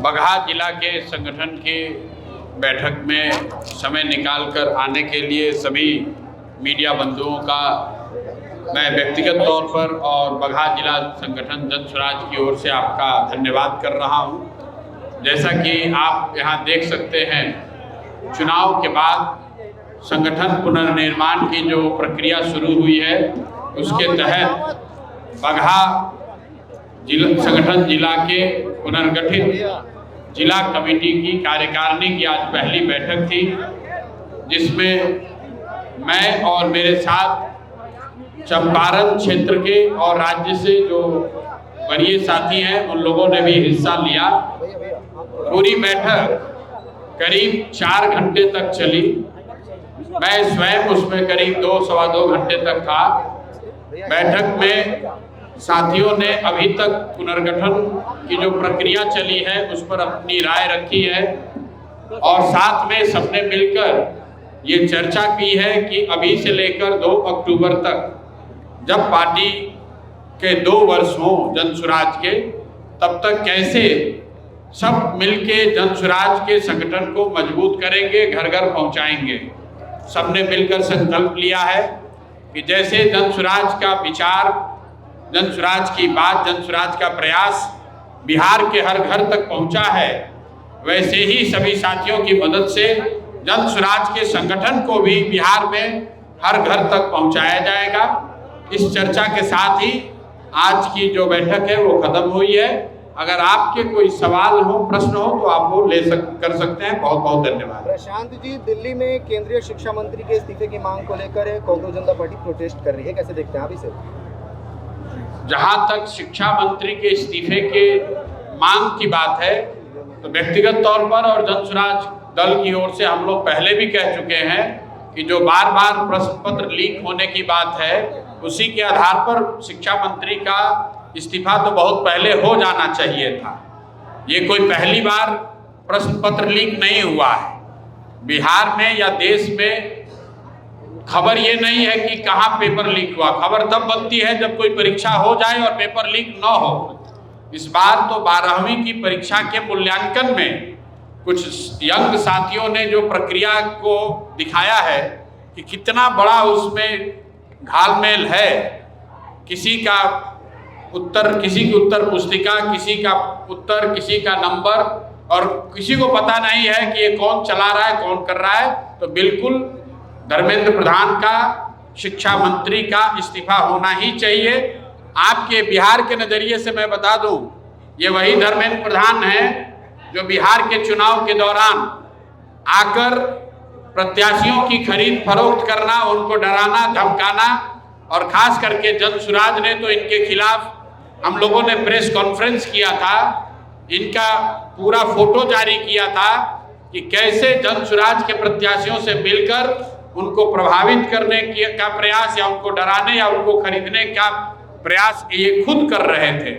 बगहा जिला के संगठन की बैठक में समय निकालकर आने के लिए सभी मीडिया बंधुओं का मैं व्यक्तिगत तौर पर और बगहा जिला संगठन जन स्वराज की ओर से आपका धन्यवाद कर रहा हूं। जैसा कि आप यहां देख सकते हैं, चुनाव के बाद संगठन पुनर्निर्माण की जो प्रक्रिया शुरू हुई है, उसके तहत बगहा संगठन जिला के पुनर्गठित जिला कमेटी की कार्यकारिणी की आज पहली बैठक थी, जिसमें मैं और मेरे साथ चंपारण क्षेत्र के और राज्य से जो वरीय साथी हैं उन लोगों ने भी हिस्सा लिया। पूरी बैठक करीब 4 घंटे तक चली। मैं स्वयं उसमें करीब 2-2.25 घंटे तक था। बैठक में साथियों ने अभी तक पुनर्गठन की जो प्रक्रिया चली है उस पर अपनी राय रखी है और साथ में सबने मिलकर ये चर्चा की है कि अभी से लेकर 2 अक्टूबर तक जब पार्टी के 2 वर्ष हों जन स्वराज के, तब तक कैसे सब मिलके जन स्वराज के संगठन को मजबूत करेंगे, घर घर पहुंचाएंगे। सबने मिलकर संकल्प लिया है कि जैसे जन स्वराज का विचार, जन स्वराज की बात, जन स्वराज का प्रयास बिहार के हर घर तक पहुंचा है, वैसे ही सभी साथियों की मदद से जन स्वराज के संगठन को भी बिहार में हर घर तक पहुंचाया जाएगा। इस चर्चा के साथ ही आज की जो बैठक है वो खत्म हुई है। अगर आपके कोई सवाल हो, प्रश्न हो तो आप वो कर सकते हैं। बहुत बहुत धन्यवाद। प्रशांत जी, दिल्ली में केंद्रीय शिक्षा मंत्री के इस्तीफे की मांग को लेकर कांग्रेस जनता पार्टी प्रोटेस्ट कर रही है, कैसे देखते हैं आप इसे? जहां तक शिक्षा मंत्री के इस्तीफे के मांग की बात है, तो व्यक्तिगत तौर पर और जन स्वराज दल की ओर से हम लोग पहले भी कह चुके हैं कि जो बार बार प्रश्न पत्र लीक होने की बात है, उसी के आधार पर शिक्षा मंत्री का इस्तीफा तो बहुत पहले हो जाना चाहिए था। ये कोई पहली बार प्रश्न पत्र लीक नहीं हुआ है। बिहार में या देश में खबर ये नहीं है कि कहाँ पेपर लीक हुआ। खबर तब बनती है जब कोई परीक्षा हो जाए और पेपर लीक न हो। इस बार तो 12वीं की परीक्षा के मूल्यांकन में कुछ यंग साथियों ने जो प्रक्रिया को दिखाया है कि कितना बड़ा उसमें घालमेल है। किसी का उत्तर, किसी की उत्तर पुस्तिका, किसी का उत्तर, किसी का नंबर, और किसी को पता नहीं है कि ये कौन चला रहा है, कौन कर रहा है। तो बिल्कुल धर्मेंद्र प्रधान का, शिक्षा मंत्री का इस्तीफा होना ही चाहिए। आपके बिहार के नज़रिए से मैं बता दूं, ये वही धर्मेंद्र प्रधान हैं जो बिहार के चुनाव के दौरान आकर प्रत्याशियों की खरीद फरोख्त करना, उनको डराना, धमकाना, और खास करके जन स्वराज ने तो इनके खिलाफ हम लोगों ने प्रेस कॉन्फ्रेंस किया था, इनका पूरा फोटो जारी किया था कि कैसे जन स्वराज के प्रत्याशियों से मिलकर उनको प्रभावित करने का प्रयास या उनको डराने या उनको खरीदने का प्रयास ये खुद कर रहे थे।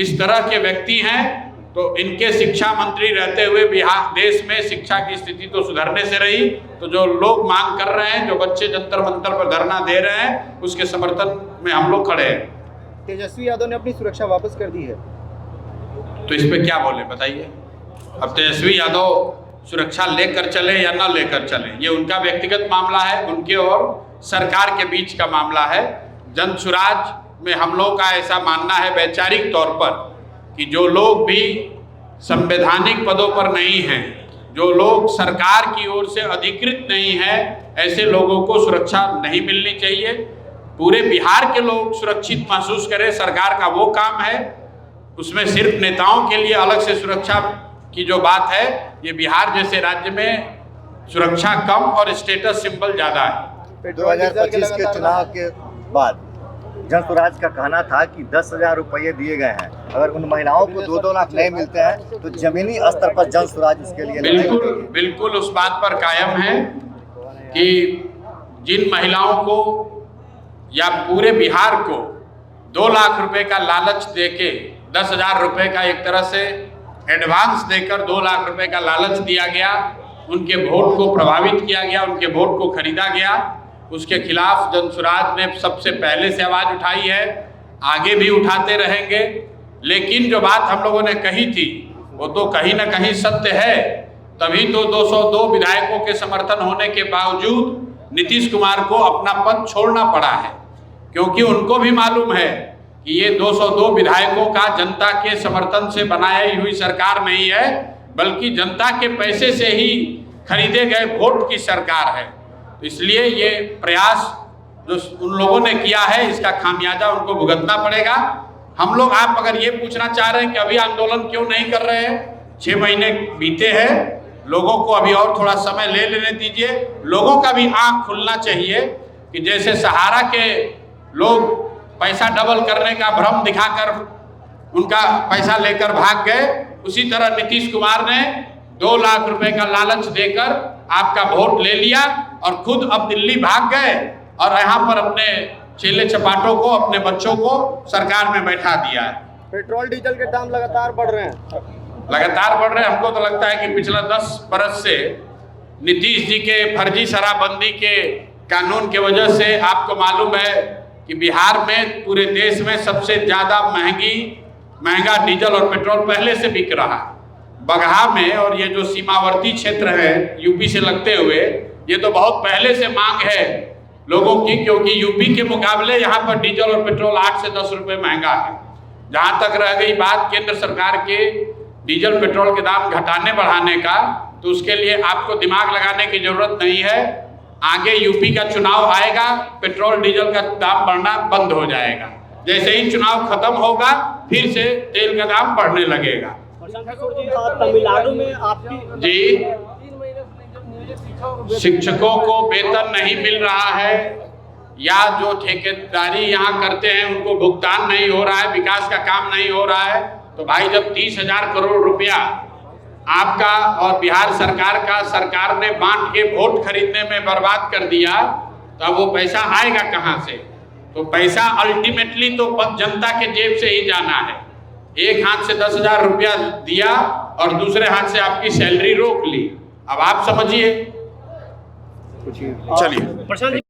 इस तरह के व्यक्ति हैं। तो इनके शिक्षा मंत्री रहते हुए बिहार देश में शिक्षा की स्थिति तो सुधरने से रही। तो जो लोग मांग कर रहे हैं, जो बच्चे जंतर मंतर पर धरना दे रहे हैं, उसके समर्थन में हम लोग खड़े हैं। तेजस्वी यादव ने अपनी सुरक्षा वापस कर दी है, तो इस पे क्या बोले बताइए। अब तेजस्वी यादव सुरक्षा लेकर चले या न लेकर चले, ये उनका व्यक्तिगत मामला है, उनके और सरकार के बीच का मामला है। जन स्वराज में हम लोग का ऐसा मानना है वैचारिक तौर पर कि जो लोग भी संवैधानिक पदों पर नहीं हैं, जो लोग सरकार की ओर से अधिकृत नहीं हैं, ऐसे लोगों को सुरक्षा नहीं मिलनी चाहिए। पूरे बिहार के लोग सुरक्षित महसूस करें, सरकार का वो काम है। उसमें सिर्फ नेताओं के लिए अलग से सुरक्षा की जो बात है, ये बिहार जैसे राज्य में सुरक्षा कम और स्टेटस सिंबल ज़्यादा है। 2025 के चुनाव के बाद जन स्वराज का कहना था कि 10,000 रुपये दिए गए हैं, अगर उन महिलाओं को 2-2 लाख नहीं मिलते हैं तो जमीनी स्तर पर जन स्वराज उसके लिए बिल्कुल उस बात पर कायम है कि जिन महिलाओं को या पूरे बिहार को 2 लाख रुपए का लालच देके 10,000 रुपये का एक तरह से एडवांस देकर 2 लाख रुपए का लालच दिया गया, उनके वोट को प्रभावित किया गया, उनके वोट को खरीदा गया, उसके खिलाफ जन स्वराज ने सबसे पहले से आवाज़ उठाई है। आगे भी उठाते रहेंगे। लेकिन जो बात हम लोगों ने कही थी वो तो कहीं ना कहीं सत्य है, तभी तो 202 विधायकों के समर्थन होने के बावजूद नीतीश कुमार को अपना पद छोड़ना पड़ा है, क्योंकि उनको भी मालूम है कि ये 202 विधायकों का जनता के समर्थन से बनाई हुई सरकार नहीं है, बल्कि जनता के पैसे से ही खरीदे गए वोट की सरकार है। तो इसलिए ये प्रयास जो उन लोगों ने किया है, इसका खामियाजा उनको भुगतना पड़ेगा। हम लोग, आप अगर ये पूछना चाह रहे हैं कि अभी आंदोलन क्यों नहीं कर रहे हैं, 6 महीने बीते हैं, लोगों को अभी और थोड़ा समय ले लेने दीजिए। लोगों का भी आंख खुलना चाहिए कि जैसे सहारा के लोग पैसा डबल करने का भ्रम दिखाकर उनका पैसा लेकर भाग गए, उसी तरह नीतीश कुमार ने 2 लाख रुपए का लालच देकर आपका वोट ले लिया और खुद अब दिल्ली भाग गए और यहाँ पर अपने चेले चपाटों को, अपने बच्चों को सरकार में बैठा दिया है। पेट्रोल डीजल के दाम लगातार बढ़ रहे हैं, लगातार बढ़ रहे हैं। हमको तो लगता है कि पिछला 10 बरस से नीतीश जी के फर्जी शराबबंदी के कानून के वजह से आपको मालूम है कि बिहार में पूरे देश में सबसे ज़्यादा महंगा डीजल और पेट्रोल पहले से बिक रहा है। बगहा में और ये जो सीमावर्ती क्षेत्र है यूपी से लगते हुए, ये तो बहुत पहले से मांग है लोगों की, क्योंकि यूपी के मुकाबले यहाँ पर डीजल और पेट्रोल 8 से 10 रुपए महंगा है। जहाँ तक रह गई बात केंद्र सरकार के डीजल पेट्रोल के दाम घटाने बढ़ाने का, तो उसके लिए आपको दिमाग लगाने की जरूरत नहीं है। आगे यूपी का चुनाव आएगा, पेट्रोल डीजल का दाम बढ़ना बंद हो जाएगा। जैसे ही चुनाव खत्म होगा फिर से तेल का दाम बढ़ने लगेगा। तमिलनाडु में आपकी जी, शिक्षकों को वेतन नहीं मिल रहा है या जो ठेकेदारी यहाँ करते हैं उनको भुगतान नहीं हो रहा है, विकास का काम नहीं हो रहा है, तो भाई जब 30,000 करोड़ रुपया आपका और बिहार सरकार का सरकार ने बांट के वोट खरीदने में बर्बाद कर दिया, तो अब वो पैसा आएगा कहाँ से? तो पैसा अल्टीमेटली तो जनता के जेब से ही जाना है। एक हाथ से 10,000 रुपया दिया और दूसरे हाथ से आपकी सैलरी रोक ली। अब आप समझिए। चलिए। प्रशांत जी